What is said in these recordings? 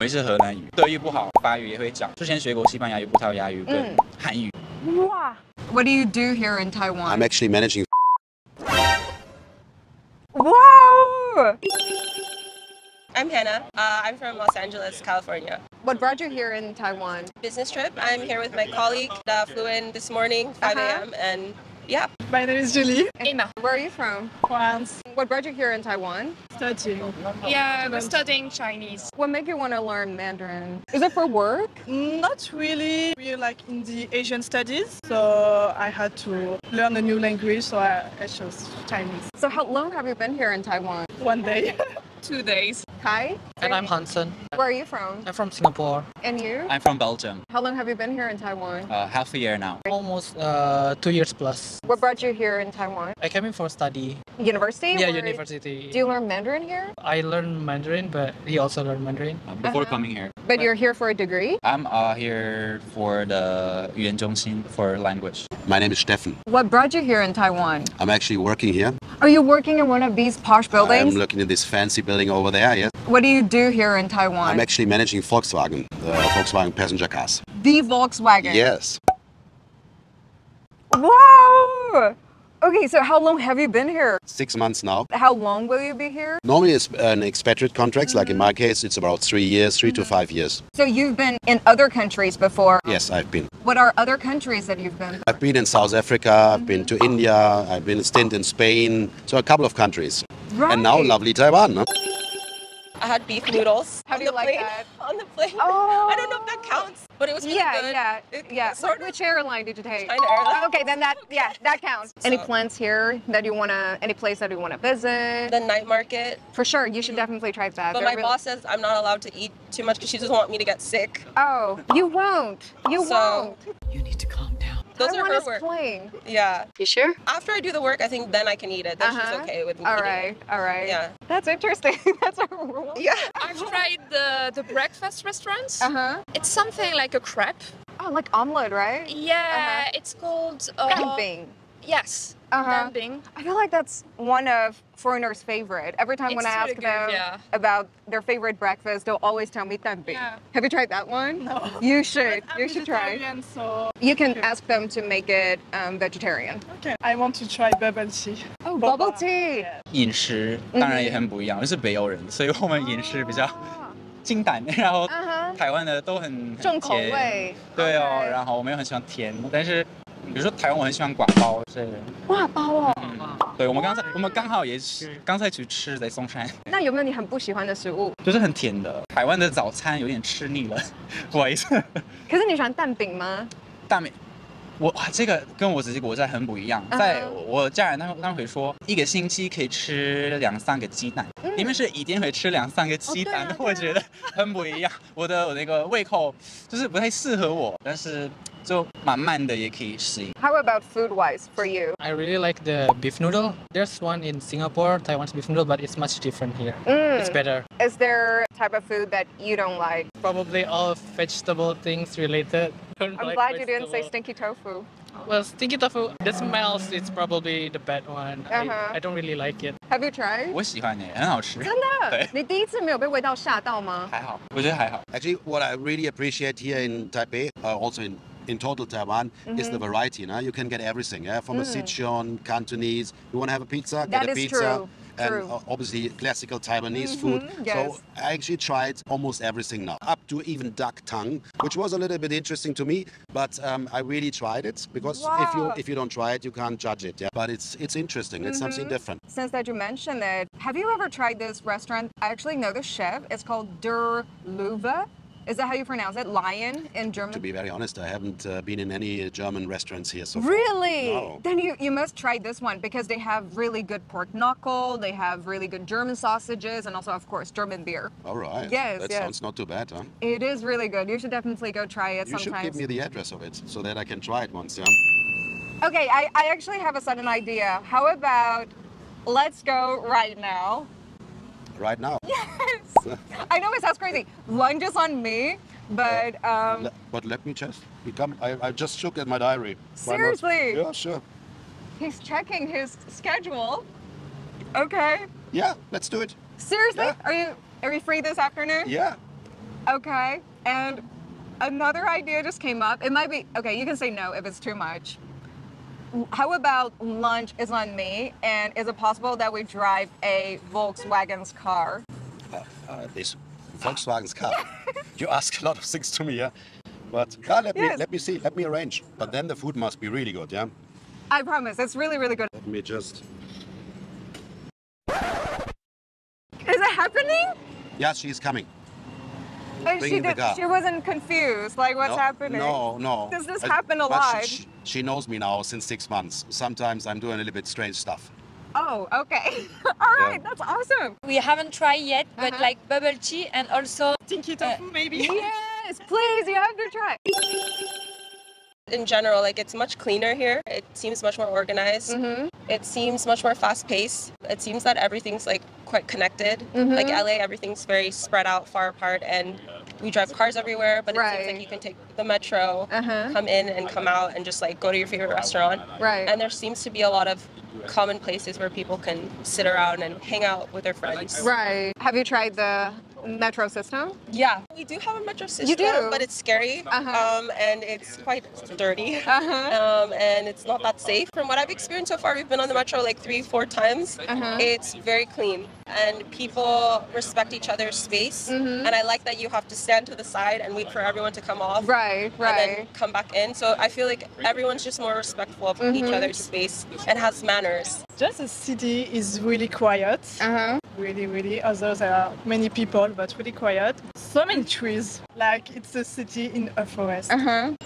我是荷兰语，德语不好，法语也会讲。之前学过西班牙语、葡萄牙语跟韩语。哇 ，What do you do here in Taiwan? I'm actually managing. Wow! I'm Hannah. I'm from Los Angeles, California. What brought you here in Taiwan? Business trip. I'm here with my colleague. Flew in this morning, 5 a.m. and yeah. My name is Julie. Emma. Where are you from? France. What brought you here in Taiwan? Studying. Yeah, we're studying Chinese. What made you want to learn Mandarin? Is it for work? Not really. We're like in the Asian studies, so I had to learn a new language, so I chose Chinese. So how long have you been here in Taiwan? 1 day. 2 days. Hi. And I'm Hansen. Where are you from? I'm from Singapore. And you? I'm from Belgium. How long have you been here in Taiwan? Half a year now. Almost 2 years plus. What brought you here in Taiwan? I came in for study. University? Yeah, or university. Do you learn Mandarin here? I learned Mandarin, but he also learned Mandarin. Before coming here. But you're here for a degree? I'm here for the 语言中心 for language. My name is Steffen. What brought you here in Taiwan? I'm actually working here. Are you working in one of these posh buildings? I'm looking at this fancy building over there, yes. What do you do here in Taiwan? I'm actually managing Volkswagen, the Volkswagen passenger cars. The Volkswagen? Yes. Wow! Okay, so how long have you been here? 6 months now. How long will you be here? Normally it's an expatriate contract, like in my case, it's about 3 years, 3 to 5 years. So you've been in other countries before? Yes, I've been. What are other countries that you've been? I've been in South Africa, I've been to India, I've been a stint in Spain, so a couple of countries. Right. And now lovely Taiwan. Huh? I had beef noodles. How do you like that? On the plane. Oh. I don't know if that counts, but it was really good. Yeah. Sort of. Which airline did you take? China Airlines. Okay, then that counts. Any So- plans here that you wanna? Any place that you wanna visit? The night market. For sure, you should definitely try that. But They're my really- boss says I'm not allowed to eat too much because she doesn't want me to get sick. Oh, you won't. You So- won't. You need to calm down. Those are Taiwan her is work. plain. Yeah. You sure? After I do the work, I think then I can eat it. Then she's okay with me All eating right. All right. Yeah. That's interesting. That's a rule. it. Yeah. I've tried the breakfast restaurants. Uh-huh. It's something like a crepe. Oh, like omelet, right? Yeah, it's called... Dumping. Yes, Uh-huh. dumping. I feel like that's one of foreigners' favorite. Every time when It's I ask really them good, yeah. about their favorite breakfast, they'll always tell me dumping. Yeah. Have you tried that one? No. You should. I'm You should try. vegetarian, so You can ask them to make it vegetarian. okay. I want to try bubble tea. Oh, bubble tea. 饮食当然也很不一样，我是北欧人，所以我们饮食比较清淡，然后台湾的都很重口甜味。对哦， OK 然后我们又很喜欢甜，但是比如说台湾我很喜欢寡包，是。哇，包哦。对，我们刚好也是刚才去吃在松山，那有没有你很不喜欢的食物？就是很甜的。台湾的早餐有点吃腻了，不好意思。可是你喜欢蛋饼吗？大美，这个跟我自己国家很不一样。在我家人他们会说，一个星期可以吃2、3个鸡蛋，你们是一天会吃2、3个鸡蛋，我觉得很不一样。我那个胃口就是不太适合我，但是就慢慢的也可以适应。 How about food-wise for you? I really like the beef noodle. There's one in Singapore, Taiwan's beef noodle, but it's much different here. It's better. Is there a type of food that you don't like? Probably all vegetable things related. I'm glad you didn't say stinky tofu. Well, stinky tofu, the smells, it's probably the bad one. I don't really like it. Have you tried? 我喜欢耶，很好吃。真的？对，你第一次没有被味道吓到吗？还好，我觉得还好。 Actually, what I really appreciate here in Taipei, also in total Taiwan, is the variety. You can get everything, from a Sichuan, Cantonese. You want to have a pizza? That Get a is pizza. true. And True. obviously classical Taiwanese food. Yes. So I actually tried almost everything now, up to even duck tongue, which was a little bit interesting to me. But I really tried it because Wow. if you don't try it, you can't judge it. Yeah. But it's interesting. It's something different. Since that you mentioned it, have you ever tried this restaurant? I actually know the chef. It's called Der Löwe. Is that how you pronounce it? Lion in German? To be very honest, I haven't been in any German restaurants here so far. Really? No. Then you must try this one because they have really good pork knuckle, they have really good German sausages, and also, of course, German beer. All right. Yes, That yes. sounds not too bad, huh? It is really good. You should definitely go try it You should give sometimes. me the address of it so that I can try it once, yeah? Okay, I actually have a sudden idea. How about let's go right now? Right now. Yes! I know it sounds crazy. Lunch is on me, but But let me just become. I just look at my diary. Why not? seriously, Yeah, sure. he's checking his schedule. Okay. Yeah, let's do it. Seriously? Yeah. Are you free this afternoon? Yeah. Okay. And another idea just came up. It might be, okay, you can say no if it's too much. How about lunch is on me, and is it possible that we drive a Volkswagen's car? This Volkswagen's car. You ask a lot of things to me, yeah? But let me see, let me arrange. But then the food must be really good, yeah? I promise, it's really, really good. Let me just... Is it happening? Yeah, she's coming. And car. she wasn't confused, like what's happening? No. Does this happen a lot? She knows me now since 6 months. Sometimes I'm doing a little bit strange stuff. Oh, okay. All right, that's awesome. We haven't tried yet, but like bubble tea and also Stinky tofu, maybe. Yes, please, you have to try. In general, like it's much cleaner here. It seems much more organized. It seems much more fast-paced. It seems that everything's like quite connected. Like LA, everything's very spread out, far apart, and we drive cars everywhere, but it seems like you can take the metro, come in and come out and just like go to your favorite restaurant. Right. And there seems to be a lot of common places where people can sit around and hang out with their friends. Right. Have you tried the metro system? Yeah, we do have a metro system, You do? but it's scary, and it's quite dirty, and it's not that safe. From what I've experienced so far, we've been on the metro like 3-4 times. It's very clean, and people respect each other's space, and I like that you have to stand to the side and wait for everyone to come off, Right, and then come back in. So I feel like everyone's just more respectful of each other's space and has manners. Just the city is really quiet. Really. Although there are many people, but really quiet. So many trees, like it's a city in a forest.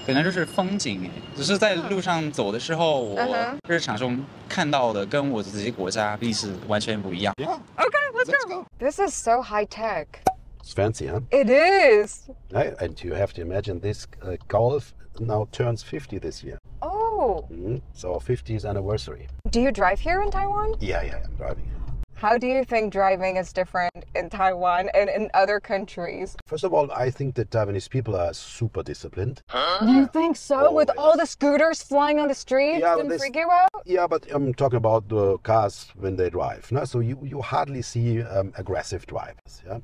可能就是风景，只是在路上走的时候，我日常中看到的跟我自己国家历史完全不一样。 Yeah. Okay, let's go. This is so high tech. It's fancy, huh? It is. Right? And you have to imagine this Golf now turns 50 this year. Oh. So 50th anniversary. Do you drive here in Taiwan? Yeah, I'm driving. How do you think driving is different in Taiwan and in other countries? First of all, I think that Taiwanese people are super disciplined. You think so? With all the scooters flying on the streets and freak you out? Yeah, but I'm talking about the cars when they drive. No? So you hardly see aggressive drivers. Yeah.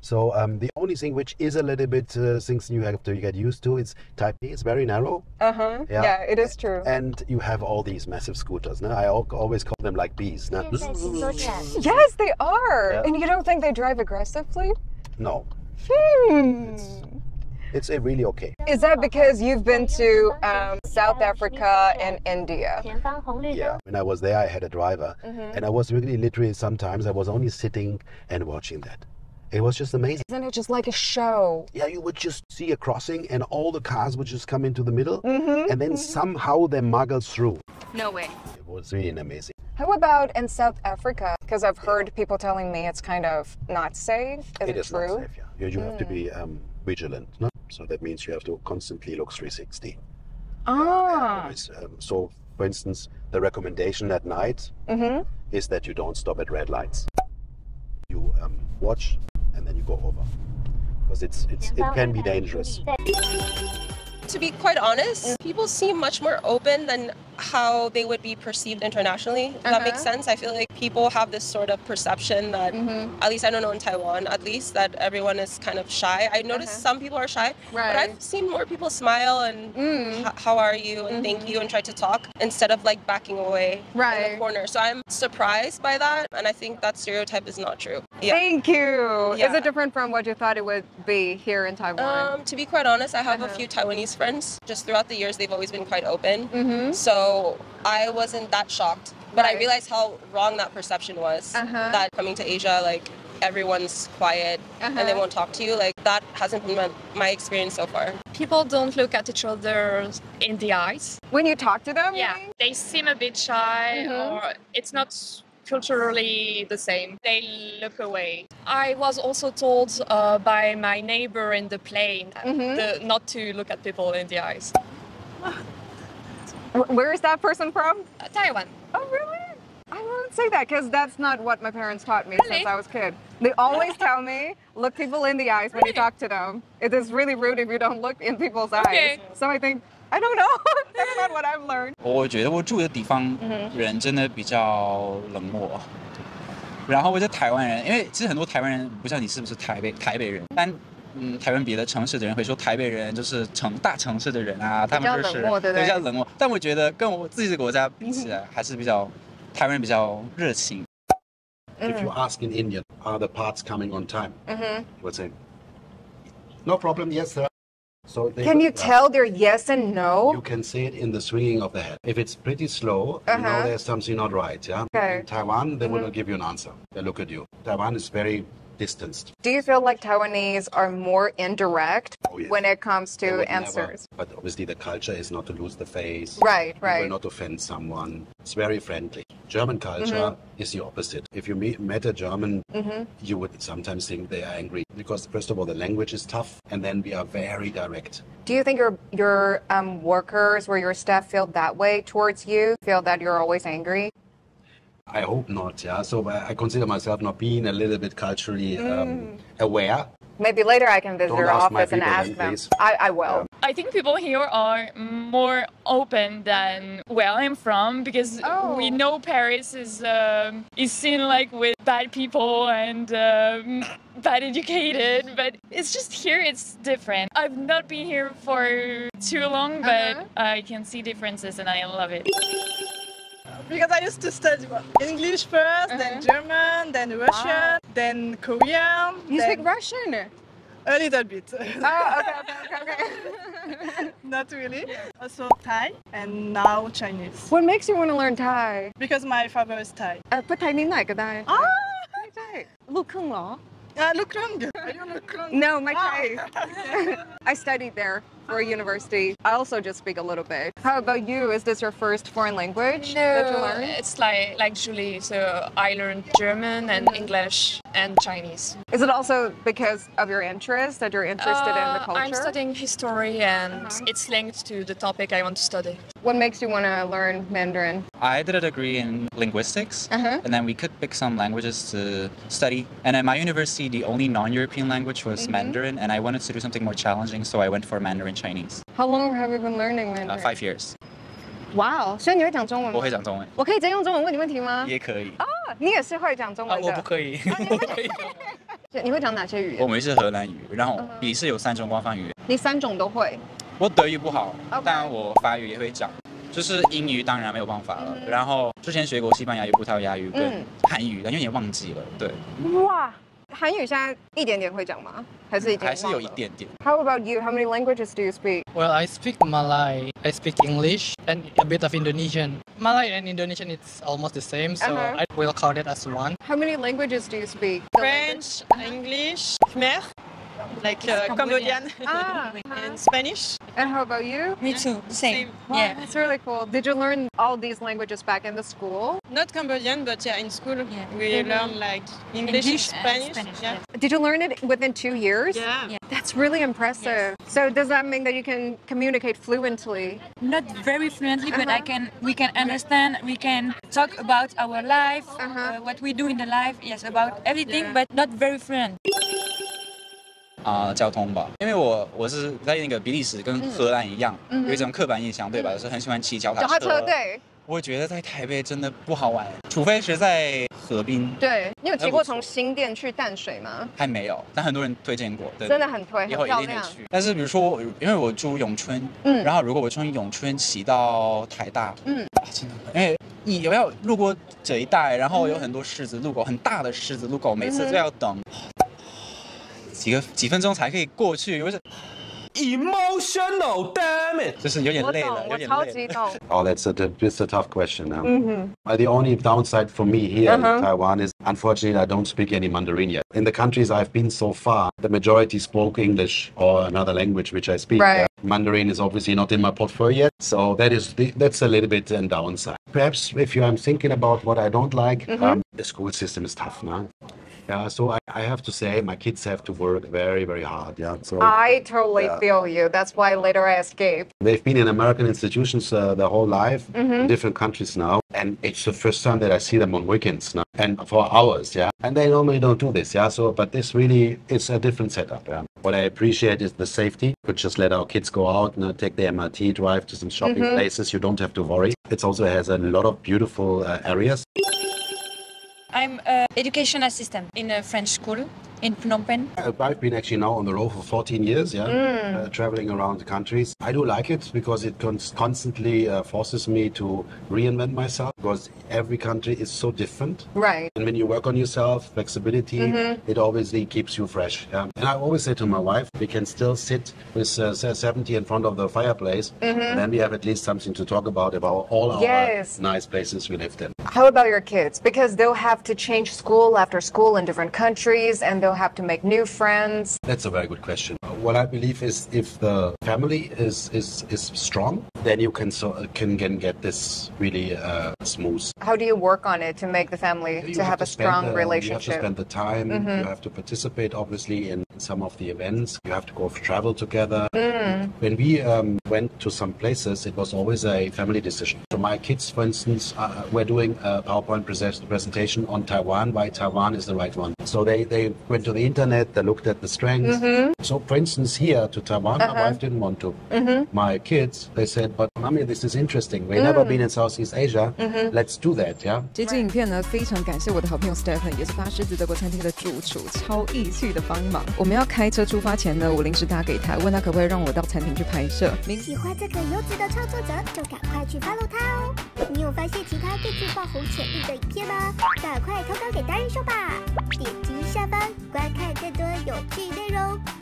So the only thing which is a little bit things you have to get used to is Taipei. It's very narrow. Yeah, it is true. And you have all these massive scooters. No? I always call them like bees. No? Yes, they are. Yeah. And you don't think they drive aggressively? No. It's really okay. Is that because you've been to South Africa and India? Yeah. When I was there, I had a driver. And I was really literally sometimes I was only sitting and watching that. It was just amazing. Isn't it just like a show? Yeah, you would just see a crossing and all the cars would just come into the middle and then somehow they muggle through. no way. It was really amazing. How about in South Africa? Because I've heard people telling me it's kind of not safe. Is it It is true? not safe, yeah. You have to be vigilant. No? So that means you have to constantly look 360. So, for instance, the recommendation at night is that you don't stop at red lights. You watch and then you go over. Because it can be dangerous. To be quite honest, people seem much more open than how they would be perceived internationally. If that makes sense. I feel like people have this sort of perception that, at least I don't know in Taiwan, at least that everyone is kind of shy. I noticed some people are shy, but I've seen more people smile and how are you and thank you and try to talk instead of like backing away in the corner. So I'm surprised by that, and I think that stereotype is not true. Yeah. Thank you. Yeah. Is it different from what you thought it would be here in Taiwan? To be quite honest, I have a few Taiwanese friends. Just throughout the years, they've always been quite open. So I wasn't that shocked. But I realized how wrong that perception was. That coming to Asia, like, everyone's quiet and they won't talk to you. Like, that hasn't been my experience so far. People don't look at each other in the eyes. When you talk to them? Yeah, they seem a bit shy or it's not culturally the same. They look away. I was also told by my neighbor in the plane not to look at people in the eyes. Where is that person from? Taiwan. Oh, really? I won't say that because that's not what my parents taught me since I was a kid. They always tell me, look people in the eyes when you talk to them. It is really rude if you don't look in people's eyes. So I think, I don't know. That's not what I've learned. 我觉得我住的地方人真的比较冷漠。然后我在台湾人，因为其实很多台湾人不知道你是不是台北人，但台湾别的城市的人会说台北人就是大城市的人啊，他们就是比较冷漠。但我觉得跟我自己的国家比起来，还是台湾人比较热情。If you ask in Indian, are the parts coming on time? You would say, no problem, yes, sir. So can you tell they're yes and no? You can see it in the swinging of the head. If it's pretty slow, you know there's something not right. Yeah. Okay. In Taiwan, they will not give you an answer. They look at you. Taiwan is very distanced. Do you feel like Taiwanese are more indirect when it comes to answers? But obviously the culture is not to lose the face. Right. You will not offend someone. It's very friendly. German culture is the opposite. If you met a German, you would sometimes think they are angry because first of all, the language is tough and then we are very direct. Do you think your workers or your staff feel that way towards you? Feel that you're always angry? I hope not, yeah. So I consider myself not being a little bit culturally aware. Maybe later I can visit Don't your ask my office and people ask then, them. please. I will. I think people here are more open than where I'm from because we know Paris is seen like with bad people and bad educated, but it's just here it's different. I've not been here for too long, but I can see differences and I love it. Because I used to study English first, then German, then Russian, then Korean. You speak Russian? A little bit. Oh, okay. Not really. Also Thai and now Chinese. What makes you want to learn Thai? Because my father is Thai. พูดไทยนิดหน่อยก็ได้ใช่ลูกครึ่งเหรอ Look Krung. Are you Look Krung? No, my Thai. I studied there for university. I also just speak a little bit. How about you? Is this your first foreign language that you learned? It's like Julie. So I learned German and English and Chinese. Is it also because of your interest that you're interested in the culture? I'm studying history and it's linked to the topic I want to study. What makes you want to learn Mandarin? I did a degree in linguistics, and then we could pick some languages to study. And at my university, the only non-European language was Mandarin, and I wanted to do something more challenging, so I went for Mandarin Chinese. How long have you been learning Mandarin? 5 years. Wow, 所以你会讲中文吗？我会讲中文。我可以直接用中文问你问题吗？也可以。你也是会讲中文的？我不可以。我可以。你会讲哪些语言？我们是荷兰语，然后笔试有3种官方语言。你3种都会？我德语不好，但我法语也会讲。就是英语当然没有办法了，然后之前学过西班牙语、葡萄牙语跟韩语，但有点忘记了。对。哇，韩语现在一点点会讲吗？还是已经？还是有一点点。How about you? How many languages do you speak? Well, I speak Malay, I speak English, and a bit of Indonesian. Malay and Indonesian, it's almost the same, so I will count it as one. How many languages do you speak? French, English, Khmer, like Cambodian, and Spanish. And how about you? Me too, same. Wow, yeah, that's really cool. Did you learn all these languages back in the school? Not Cambodian, but yeah, in school we learn like English, Spanish. Yeah. Did you learn it within 2 years? Yeah. That's really impressive. Yes. So does that mean that you can communicate fluently? Not very fluently, but we can understand, we can talk about our life, what we do in the life, yes, about everything, but not very fluent. 交通吧，因为我是在那个比利时跟荷兰一样，有一种刻板印象，对吧？是很喜欢骑脚踏车。对。我觉得在台北真的不好玩，除非是在河滨。对，你有骑过从新店去淡水吗？还没有，但很多人推荐过。对，真的很推，以后一定得去。但是比如说，因为我住永春，然后如果我从永春骑到台大，真的，因为你要路过这一带，然后有很多狮子路口，很大的狮子路口，每次都要等。几分钟才可以过去，我是 emotional damn it， 就是有点累了，有点累。我超级懂。Oh, that's a tough question. The only downside for me here in Taiwan is, unfortunately, I don't speak any Mandarin yet. In the countries I've been so far, the majority spoke English or another language which I speak. Right. Mandarin is obviously not in my portfolio yet, so that's a little bit a downside. Perhaps if I'm thinking about what I don't like, the school system is tough now. Yeah, so I have to say my kids have to work very, very hard. Yeah, so I totally feel you. That's why later I escaped. They've been in American institutions their whole life, in different countries now, and it's the first time that I see them on weekends now, and for hours. Yeah, and they normally don't do this. Yeah, so but this really is a different setup. Yeah. What I appreciate is the safety. We could just let our kids go out and take the MRT, drive to some shopping places. You don't have to worry. It also has a lot of beautiful areas. I'm an education assistant in a French school in Phnom Penh? I've been actually now on the road for 14 years, traveling around the countries. I do like it because it constantly forces me to reinvent myself because every country is so different. Right. And when you work on yourself, flexibility, it obviously keeps you fresh. Yeah? And I always say to my wife, we can still sit with 70 in front of the fireplace, and then we have at least something to talk about all our nice places we lived in. How about your kids? Because they'll have to change school after school in different countries, and they'll have to make new friends. That's a very good question. What I believe is if the family is strong, then you can get this really smooth. How do you work on it to make the family to have a strong relationship? You have to spend the time. You have to participate, obviously, in some of the events. You have to go travel together. When we went to some places, it was always a family decision. So my kids, for instance, were doing a PowerPoint presentation on Taiwan, why Taiwan is the right one. So they went to the internet, they looked at the strengths. So for instance, here to Taiwan, my wife didn't want to. My kids, they said, but mommy, this is interesting. We've never been in Southeast Asia. Let's do that, yeah? 这支影片呢，非常感谢我的好朋友 Stephen， 也是发狮子德国餐厅的主厨，超义气的帮忙。我们要开车出发前呢，我临时打给他，问他可不可以让我到餐厅去拍摄。喜欢这个优质的创作者，就赶快去 follow 他哦！你有发现其他更具爆红潜力的影片吗？赶快投稿给达人秀吧！点击下方观看更多有趣内容。